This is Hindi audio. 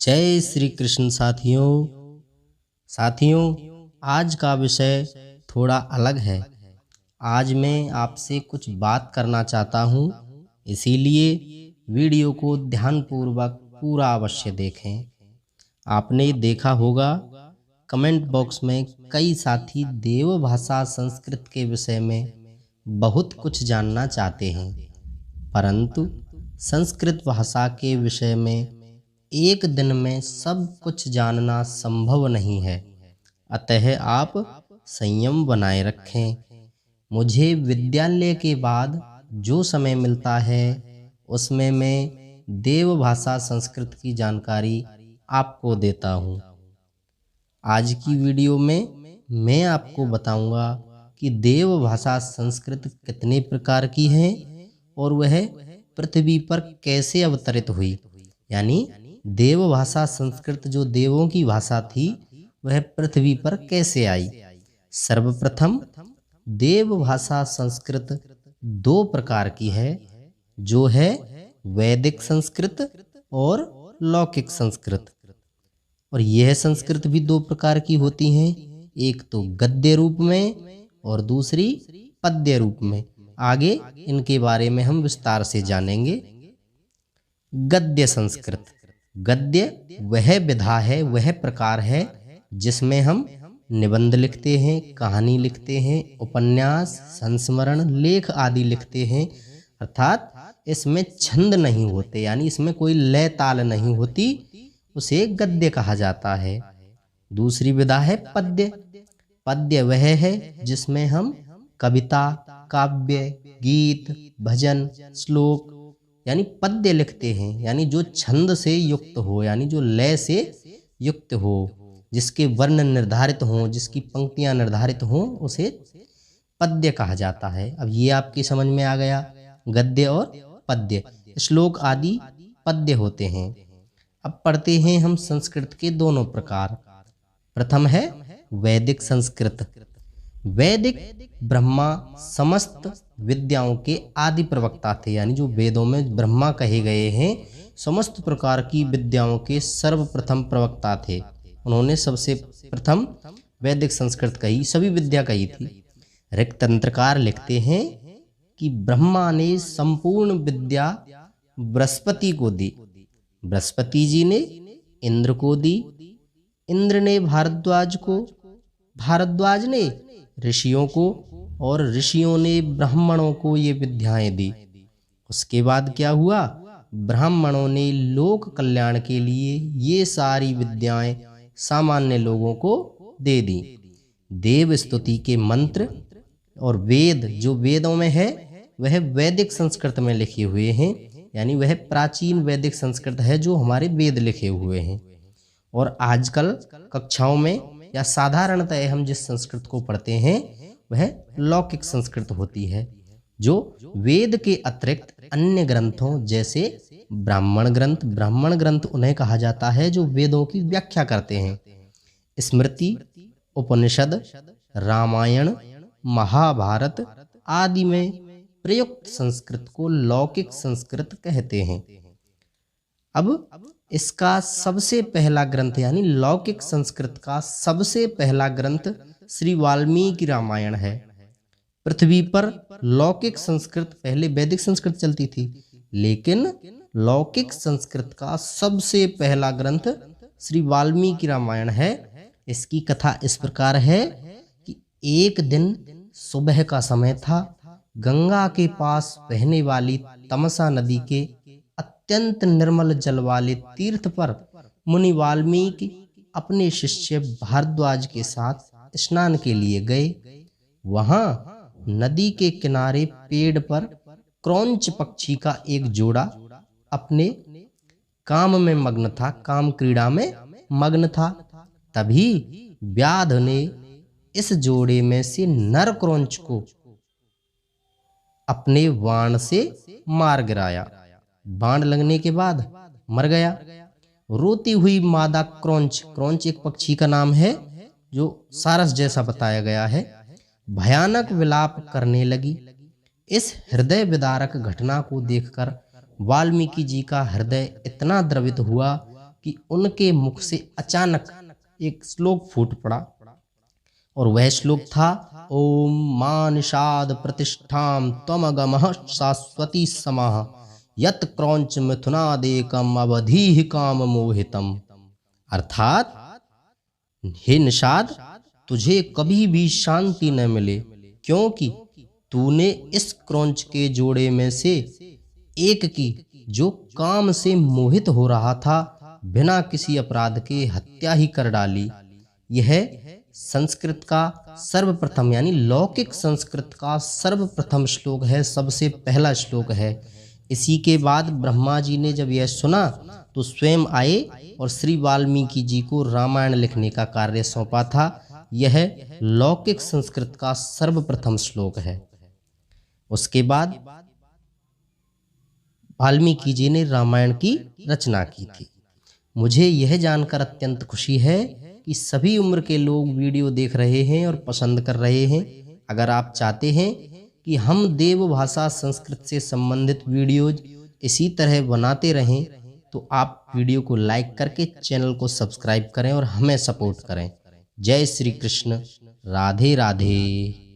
जय श्री कृष्ण साथियों आज का विषय थोड़ा अलग है। आज मैं आपसे कुछ बात करना चाहता हूँ, इसीलिए वीडियो को ध्यानपूर्वक पूरा अवश्य देखें। आपने देखा होगा कमेंट बॉक्स में कई साथी देवभाषा संस्कृत के विषय में बहुत कुछ जानना चाहते हैं, परंतु संस्कृत भाषा के विषय में एक दिन में सब कुछ जानना संभव नहीं है। अतः आप संयम बनाए रखें। मुझे विद्यालय के बाद जो समय मिलता है उसमें मैं देवभाषा संस्कृत की जानकारी आपको देता हूँ। आज की वीडियो में मैं आपको बताऊंगा कि देवभाषा संस्कृत कितने प्रकार की है और वह पृथ्वी पर कैसे अवतरित हुई। यानी देवभाषा संस्कृत जो देवों की भाषा थी वह पृथ्वी पर कैसे आई। सर्वप्रथम देवभाषा संस्कृत दो प्रकार की है, जो है वैदिक संस्कृत और लौकिक संस्कृत। और यह संस्कृत भी दो प्रकार की होती हैं, एक तो गद्य रूप में और दूसरी पद्य रूप में। आगे इनके बारे में हम विस्तार से जानेंगे। गद्य संस्कृत, गद्य वह विधा है, वह प्रकार है जिसमें हम निबंध लिखते हैं, कहानी लिखते हैं, उपन्यास, संस्मरण, लेख आदि लिखते हैं। अर्थात इसमें छंद नहीं होते, यानी इसमें कोई लय ताल नहीं होती, उसे गद्य कहा जाता है। दूसरी विधा है पद्य। पद्य वह है जिसमें हम कविता, काव्य, गीत, भजन, श्लोक यानी पद्य लिखते हैं, यानी जो छंद से युक्त हो, यानी जो लय से युक्त हो, जिसके वर्ण निर्धारित हों, जिसकी पंक्तियां निर्धारित हों, उसे पद्य कहा जाता है। अब ये आपकी समझ में आ गया, गद्य और पद्य। श्लोक आदि पद्य होते हैं। अब पढ़ते हैं हम संस्कृत के दोनों प्रकार। प्रथम है वैदिक संस्कृत। वैदिक ब्रह्मा समस्त विद्याओं के आदि प्रवक्ता थे, यानी जो वेदों में ब्रह्मा कहे गए हैं समस्त प्रकार की विद्याओं के सर्वप्रथम प्रवक्ता थे। उन्होंने सबसे प्रथम वैदिक संस्कृत कही, सभी विद्या कही थी। ऋक्तंत्रकार लिखते हैं कि ब्रह्मा ने संपूर्ण विद्या बृहस्पति को दी, बृहस्पति जी ने इंद्र को दी, इंद्र ने भारद्वाज को, भारद्वाज ने ऋषियों को और ऋषियों ने ब्राह्मणों को ये विद्याएं दी। उसके बाद क्या हुआ, ब्राह्मणों ने लोक कल्याण के लिए ये सारी विद्याएं सामान्य लोगों को दे दी। देव स्तुति के मंत्र और वेद जो वेदों में है वह वैदिक संस्कृत में लिखे हुए हैं, यानी वह प्राचीन वैदिक संस्कृत है जो हमारे वेद लिखे हुए हैं। और आजकल कक्षाओं में या साधारणतः हम जिस संस्कृत को पढ़ते हैं वह लौकिक संस्कृत होती है, जो वेद के अतिरिक्त अन्य ग्रंथों जैसे ब्राह्मण ग्रंथ उन्हें कहा जाता है जो वेदों की व्याख्या करते हैं। स्मृति, उपनिषद, रामायण, महाभारत आदि में प्रयुक्त संस्कृत को लौकिक संस्कृत कहते हैं। अब इसका सबसे पहला ग्रंथ, यानी लौकिक संस्कृत का सबसे पहला ग्रंथ श्री वाल्मीकि रामायण है। पृथ्वी पर लौकिक संस्कृत, पहले वैदिक संस्कृत चलती थी, लेकिन लौकिक संस्कृत का सबसे पहला ग्रंथ श्री वाल्मीकि रामायण है। इसकी कथा इस प्रकार है कि एक दिन सुबह का समय था, गंगा के पास बहने वाली तमसा नदी के अत्यंत निर्मल जल वाले तीर्थ पर मुनि वाल्मीकि अपने शिष्य भारद्वाज के साथ स्नान के लिए गए। वहां नदी के किनारे पेड़ पर क्रौंच पक्षी का एक जोड़ा अपने काम में मग्न था, काम क्रीड़ा में मग्न था। तभी व्याध ने इस जोड़े में से नर क्रौंच को अपने बाण से मार गिराया। बाण लगने के बाद मर गया। रोती हुई मादा क्रौंच एक पक्षी का नाम है जो सारस जैसा बताया गया है, भयानक विलाप करने लगी। इस हृदय विदारक घटना को देखकर वाल्मीकि जी का हृदय इतना द्रवित हुआ कि उनके मुख से अचानक एक श्लोक फूट पड़ा और वह श्लोक था ओम मां निषाद प्रतिष्ठाम त्वमगमः शाश्वती समाः यत क्रौंच मिथुनादेकम अवधीहि काम मोहितम। अर्थात हे निषाद, तुझे कभी भी शांति न मिले, क्योंकि तूने इस क्रौंच के जोड़े में से एक की जो काम से मोहित हो रहा था बिना किसी अपराध के हत्या ही कर डाली। यह संस्कृत का सर्वप्रथम यानी लौकिक संस्कृत का सर्वप्रथम श्लोक है, सबसे पहला श्लोक है। इसी के बाद ब्रह्मा जी ने जब यह सुना तो स्वयं आए और श्री वाल्मीकि जी को रामायण लिखने का कार्य सौंपा था। यह लौकिक संस्कृत का सर्वप्रथम श्लोक है। उसके बाद वाल्मीकि जी ने रामायण की रचना की थी। मुझे यह जानकर अत्यंत खुशी है कि सभी उम्र के लोग वीडियो देख रहे हैं और पसंद कर रहे हैं। अगर आप चाहते हैं कि हम देव भाषा संस्कृत से संबंधित वीडियोज इसी तरह बनाते रहें तो आप वीडियो को लाइक करके चैनल को सब्सक्राइब करें और हमें सपोर्ट करें। जय श्री कृष्ण, राधे राधे।